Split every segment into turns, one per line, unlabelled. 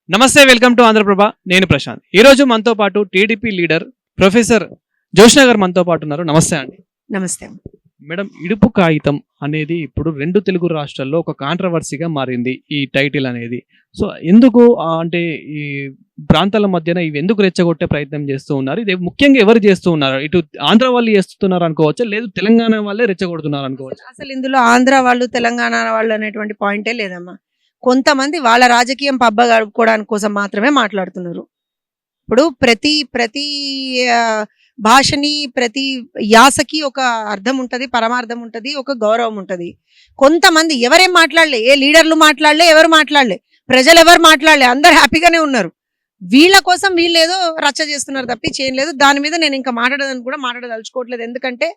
నమస్తే, welcome to Andhraprabha. నేను ప్రశాంత్. ఈ రోజు మనతో పాటు టీడీపీ లీడర్ ప్రొఫెసర్ జోష్న గారు మనతో పాటు ఉన్నారు. నమస్తే అండి.
నమస్తే
మేడం, ఇడుపు కాగితం అనేది ఇప్పుడు రెండు తెలుగు రాష్ట్రాల్లో ఒక కాంట్రవర్సీగా మారింది ఈ టైటిల్ అనేది. సో ఎందుకు అంటే ఈ ప్రాంతాల మధ్యన ఇవి ఎందుకు రెచ్చగొట్టే ప్రయత్నం చేస్తూ ఉన్నారు? ఇది ముఖ్యంగా ఎవరు చేస్తూ ఉన్నారు? ఇటు ఆంధ్ర వాళ్ళు చేస్తున్నారు అనుకోవచ్చు, లేదు తెలంగాణ వాళ్ళే రెచ్చగొడుతున్నారు అనుకోవచ్చు.
అసలు ఇందులో ఆంధ్ర వాళ్ళు తెలంగాణ వాళ్ళు అనేటువంటి పాయింటే లేదమ్మా. కొంతమంది వాళ్ళ రాజకీయం పబ్బ గడుపుకోవడానికి కోసం మాత్రమే మాట్లాడుతున్నారు. ఇప్పుడు ప్రతి భాషని ప్రతి యాసకి ఒక అర్థం ఉంటుంది, పరమార్థం ఉంటుంది, ఒక గౌరవం ఉంటుంది. కొంతమంది ఎవరేం మాట్లాడలే, ఏ లీడర్లు మాట్లాడలే, ఎవరు మాట్లాడలే, ప్రజలు ఎవరు మాట్లాడలే, అందరు హ్యాపీగానే ఉన్నారు. వీళ్ళ కోసం వీళ్ళు ఏదో రచ్చ చేస్తున్నారు తప్పి చేయలేదు. దాని మీద నేను ఇంకా మాట్లాడదలుచుకోవట్లేదు. ఎందుకంటే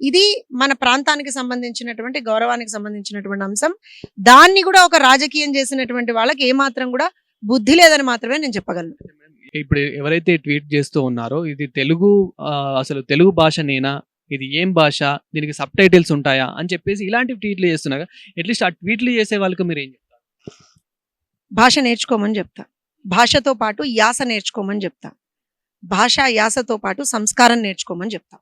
ఇది మన ప్రాంతానికి సంబంధించినటువంటి గౌరవానికి సంబంధించినటువంటి అంశం. దాన్ని కూడా ఒక రాజకీయం చేసినటువంటి వాళ్ళకి ఏమాత్రం కూడా బుద్ధి లేదని మాత్రమే నేను చెప్పగలను.
ఇప్పుడు ఎవరైతే ట్వీట్ చేస్తూ ఉన్నారో ఇది తెలుగు, అసలు తెలుగు భాషనేనా, ఇది ఏం భాష, దీనికి సబ్ టైటిల్స్ ఉంటాయా అని చెప్పేసి ఇలాంటి ట్వీట్లు చేస్తున్నారు. అట్లీస్ట్ ఆ ట్వీట్లు చేసే వాళ్ళకి మీరు ఏం చెప్తారు?
భాష నేర్చుకోమని చెప్తా, భాషతో పాటు యాస నేర్చుకోమని చెప్తా, భాష యాసతో పాటు సంస్కారం నేర్చుకోమని చెప్తా.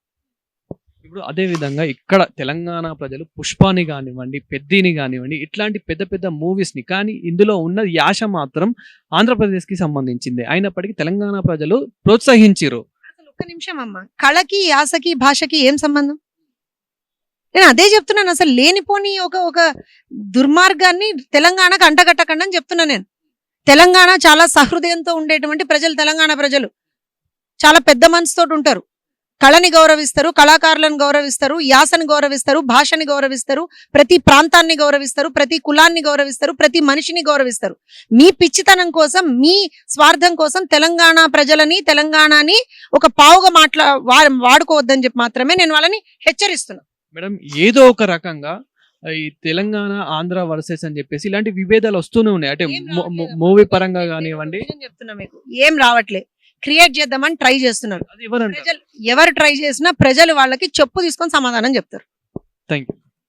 ఇప్పుడు అదే విధంగా ఇక్కడ తెలంగాణ ప్రజలు పుష్పాని కానివ్వండి, పెద్దిని కానివ్వండి, ఇట్లాంటి పెద్ద పెద్ద మూవీస్ని, కానీ ఇందులో ఉన్న యాస మాత్రం ఆంధ్రప్రదేశ్కి సంబంధించింది అయినప్పటికీ తెలంగాణ ప్రజలు ప్రోత్సహించారు.
అసలు ఒక్క నిమిషం అమ్మ, కళకి యాసకి భాషకి ఏం సంబంధం? నేను అదే చెప్తున్నాను. అసలు లేనిపోని ఒక దుర్మార్గాన్ని తెలంగాణకు అంటగట్టకండి అని చెప్తున్నా నేను. తెలంగాణ చాలా సహృదయంతో ఉండేటువంటి ప్రజలు, తెలంగాణ ప్రజలు చాలా పెద్ద మనసుతో ఉంటారు. కళని గౌరవిస్తారు, కళాకారులను గౌరవిస్తారు, యాసని గౌరవిస్తారు, భాషని గౌరవిస్తారు, ప్రతి ప్రాంతాన్ని గౌరవిస్తారు, ప్రతి కులాన్ని గౌరవిస్తారు, ప్రతి మనిషిని గౌరవిస్తారు. మీ పిచ్చితనం కోసం, మీ స్వార్థం కోసం తెలంగాణ ప్రజలని, తెలంగాణని ఒక పావుగా వాడుకోవద్దని చెప్పి మాత్రమే నేను వాళ్ళని హెచ్చరిస్తున్నా.
మేడం, ఏదో ఒక రకంగా ఈ తెలంగాణ ఆంధ్ర వర్సెస్ అని చెప్పేసి ఇలాంటి విభేదాలు వస్తూనే ఉన్నాయి. అంటే మూవీ పరంగా కానివ్వండి,
చెప్తున్నా మీకు ఏం రావట్లే. క్రియేట్ చేద్దామని ట్రై చేస్తున్నారు.
అది ఎవరు
ట్రై చేసినా ప్రజలు వాళ్ళకి చెప్పు తీసుకొని సమాధానం చెప్తారు.
Thank you.